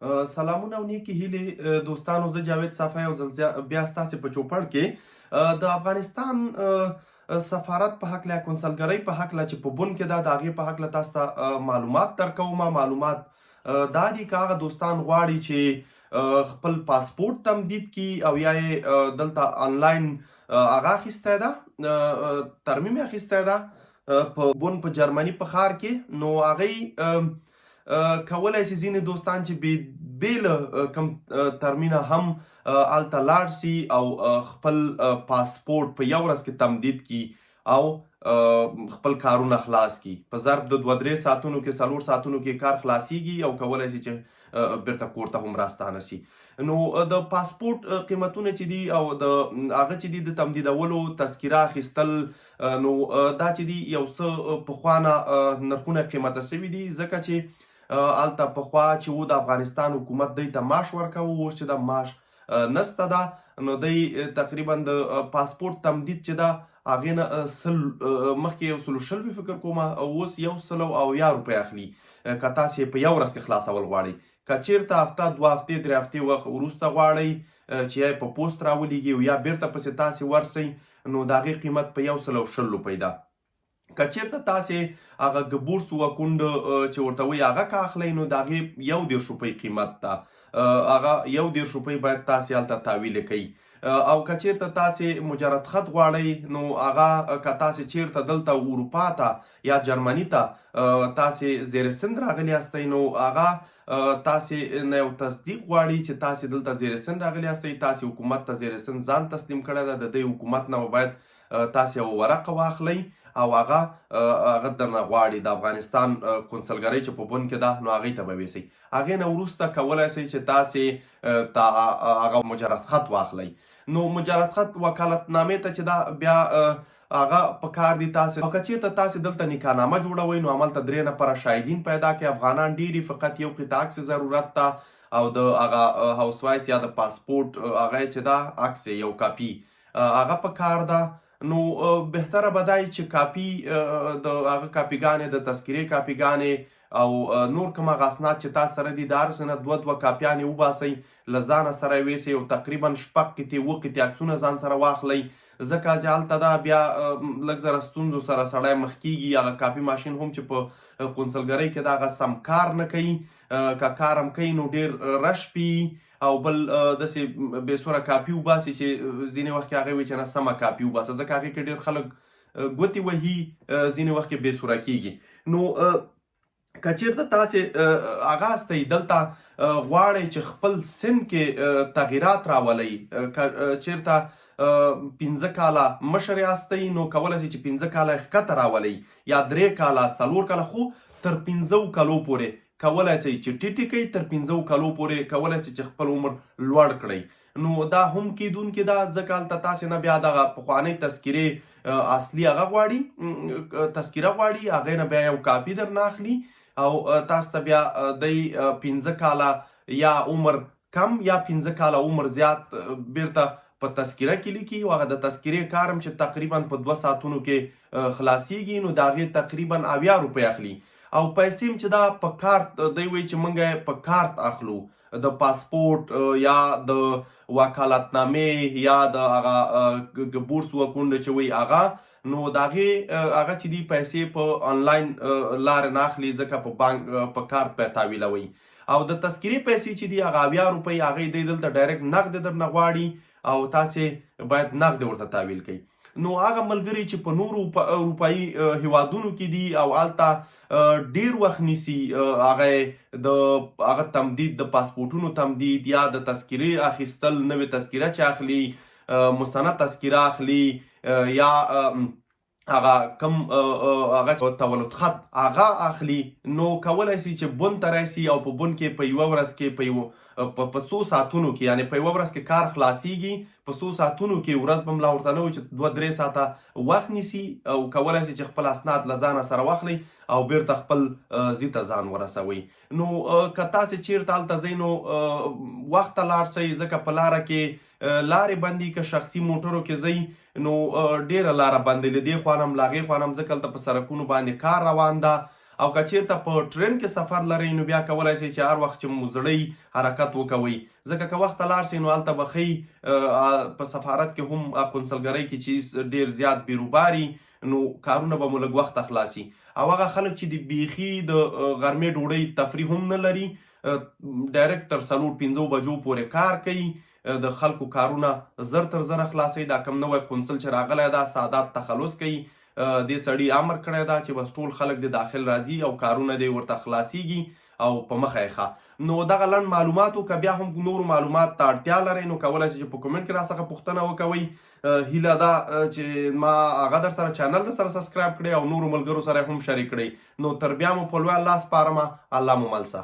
سلامونه او نیکې هیلې دوستانو. زه جاوید صافی یو ځل بیا ستاسې په چوپړ کې د افغانستان سفارت په هکله، کنسلګرۍ په هکله چې په بن کې ده، د هغې په هکله تاسو ته معلومات درکوم. معلومات دا دي که هغه دوستان غواړي چې خپل پاسپورت تمدید کړي او یا یې دلته آنلاین هغه اخیستی ده، ترمیم یې اخیستی ده په بن په جرمني په ښار کې، نو هغوی کولای شي ځینې دوستان چې بې له کوم ترمینه هم هلته لاړ شي او خپل پاسپورت په یو ورځ کې تمدید کړي او خپل کارونه خلاص کړي. په ظرف د 2-3 ساعتونو کې، 4 ساعتونو کې کار خلاصیږي او کولای شي چې بیرته کور ته هم راستانه شي. نو د پاسپورت قیمتونه چې دي او د هغه چې دي د تمدیدولو تذکره اخیستل، نو دا چې دي یو څه پخوانه نرخونه قیمته شوي دي، ځکه چې هلته پخوا چې و د افغانستان حکومت دوی ته معاش ورکوه، اوس چې دا معاش نسته ده، نو دوی تقریبا د پاسپورت تمدید چې ده هغې نه مخکې 120 فکر کومه، اوس 100 روپۍ اخلي که تاسې یې په یو ورځ کې خلاصول غواړئ. که چیرته هفته، 2 هفتې، 3 هفتې وخت وروسته غواړئ چې یا په پوسټ راولیږي او یا بیرته پسې تاسې ورسئ، نو د هغې قیمت په 120 روپۍ ده. که چیرته تاسې هغه ګبورس وکونډ چې ورته وایي هغه که اخلئ، نو د هغې 110 روپۍ قیمت ده. هغه 110 روپۍ باید تاسې هلته تحویل کوئ. او که چیرته تاسې مجرد خط غواړئ، نو هغه که تاسې چیرته دلته اروپا ته یا جرمني ته تاسې زیر سند راغلي هستئ، نو هغه تاسې نه یو تصدیق غواړي چې تاسې دلته زیر سند راغلي هستئ، تاسې حکومت ته زیر سند ځان تسلیم کړی ده، د دې حکومت نه باید تاسې یوه ورقه واخلئ او هغه درنه غواړي د افغانستان کنسلګرۍ چې په بن کې ده، نو هغې ته به یوسئ. هغې نه وروسته کولی شئ چې تاسې هغه مجرد خط واخلئ. نو مجرد خط وکالتنامې ته چې ده بیا هغه پکار دي تاسې، او که چېرته تاسې دلته نکاحنامه جوړوئ، نو هملته 3 نفره شاهدین پیدا کړئ. افغانان ډېر دي، فقط یو قطعه عکس ضرورت ده او د هغه هاوس وایس یا د پاسپورت هغه چې ده عکس یو کاپي هغه پکار ده. نو بهتره به دا چې کاپي د هغه کاپیګانې، د تذکرې کاپیګانې او نور کوم هغه اسناد چې تاسو سره دي، د هر څه نه 2 کاپیانې وباسئ، له ځانه سره یې ویسئ او تقریبا 6 قطعې 7 قطعې عکسونه ځان سره واخلئ، ځکه چې هلته ده بیا لږ زره ستونزو سره سړی مخ کېږي. هغه کاپي ماشین هم چې په کنسلګرۍ کې ده هغه سم کار نه کوي، که کار هم کوي نو ډېر رش پي، او بل داسې بېسوره کاپي وباسي چې ځینې وخت کې هغې وایي چې نه سمه کاپي وباسه، ځکه هغې کې ډېر خلک ګوتې وهي، ځینې وخت کې بېسوره کېږي. نو که چیرته تاسې هغه هستئ دلته غواړئ چې خپل سن کې تغییرات راولئ، که چیرته 15 کاله مشر یاستئ، نو کولی شئ چې 15 کاله یې ښکته راولئ، یا 3 کاله، 4 کاله، خو تر 15 کالو پورې کولی شئ چې ټیټې کوئ، تر 15 کالو پورې کولی شئ چې خپل عمر لوړ کړئ. نو دا هم کیدونکې ده، ځکه هلته تاسې نه بیا دغه پخوانۍ تذکرې اصلي هغه غواړي، تذکره غواړي، هغې نه بیا یو کاپي درنه اخلي او تاسو ته بیا دی 15 کاله یا عمر کم یا 15 کاله عمر زیات بیرته په تذکره کې لیکي، او هغه د تذکرې کار هم چې تقریبا په 2 ساعتونو کې خلاصیږي، نو د هغې تقریبا 80 روپۍ اخلي. او پیسې هم چې دا په کارت، دی وایي چې موږ یې په کارت اخلو، د پاسپورت یا د وکالتنامې یا د هغه ګبورس وکونډه چې وایي هغه، نو د هغې هغه چې دي پیسې په آنلاین لارې نه اخلي، ځکه په بانک په کارت به یې تحویلوئ. او د تذکرې پیسې چې دي هغه 80 روپۍ هغې دی دلته ډایرکټ نغد درنه غواړي او تاسې باید نغد ورته تحویل کړئ. نو هغه ملګري چې په نورو اروپایي هیوادونو کې دي او هلته ډېر وخت نیسي هغه د هغه تمدید، د پاسپورټونو تمدید یا د تذکرې اخیستل، نوې تذکره چې اخلي، مستند تذکره اخلي، یا هغه کم هغه تولد خط هغه اخلي، نو کولی شي چې بن ته راشي او په بن کې په یوه ورځ کې په 100 ساعتونو کې، یعنې په یوه ورځ کې کار خلاصیږي، په 100 ساعتونو کې، ورځ به ملا ورته نه وي چې 2-3 ساعته وخت نیسي، او کولی شي چې خپل اسناد له ځانه سره واخلئ او بیرته خپل ځي ته ځان ورسوئ. نو که تاسې چیرته هلته ځئ، نو وخته لاړ شئ، ځکه په لاره کې لارې بندي، که شخصي موټرو کې ځئ نو ډېره لاره بندي، له دې خوا نه هم له هغې خوا نه هم، ځکه هلته په سړکونو باندې کار روان ده او که چیرته په ټرین کې سفر لرئ نو بیا کولی شئ چې هر وخت چې مو زړی حرکت وکوئ، ځکه که وخته لاړ شئ نو هلته به ښیي په سفارت کې هم قونسلګرۍ کې چې ډېر زیات بیروباري نو کارونه به مو لږ وخته خلاصي. او هغه خلک چې د بیخي د غرمې ډوډۍ تفریح هم نه لري ډایرکټ تر 4-5 بجو پورې کار کوي، د خلکو کارونه زر تر زره خلاصوي. دا کم نوی قونسل چې راغلی دا سادات تخلص کوي، دې سړي امر کړی دا چې بس ټول خلک د داخل راځي او کارونه دی ورته خلاصیږي او په مخه یې ښه. نو دغه لنډ معلوماتو که بیا هم نورو معلومات ته اړتیا لرئ نو کولی شئ چې په کومنټ کې راڅخه پوښتنه وکوئ. هیله ده چې ما هغه در سره چینل در سره سبسکرایب کړئ او نورو ملګرو سره هم شریک کړئ. نو تر بیا مو په لوی الله سپارمه. الله مو مل شه.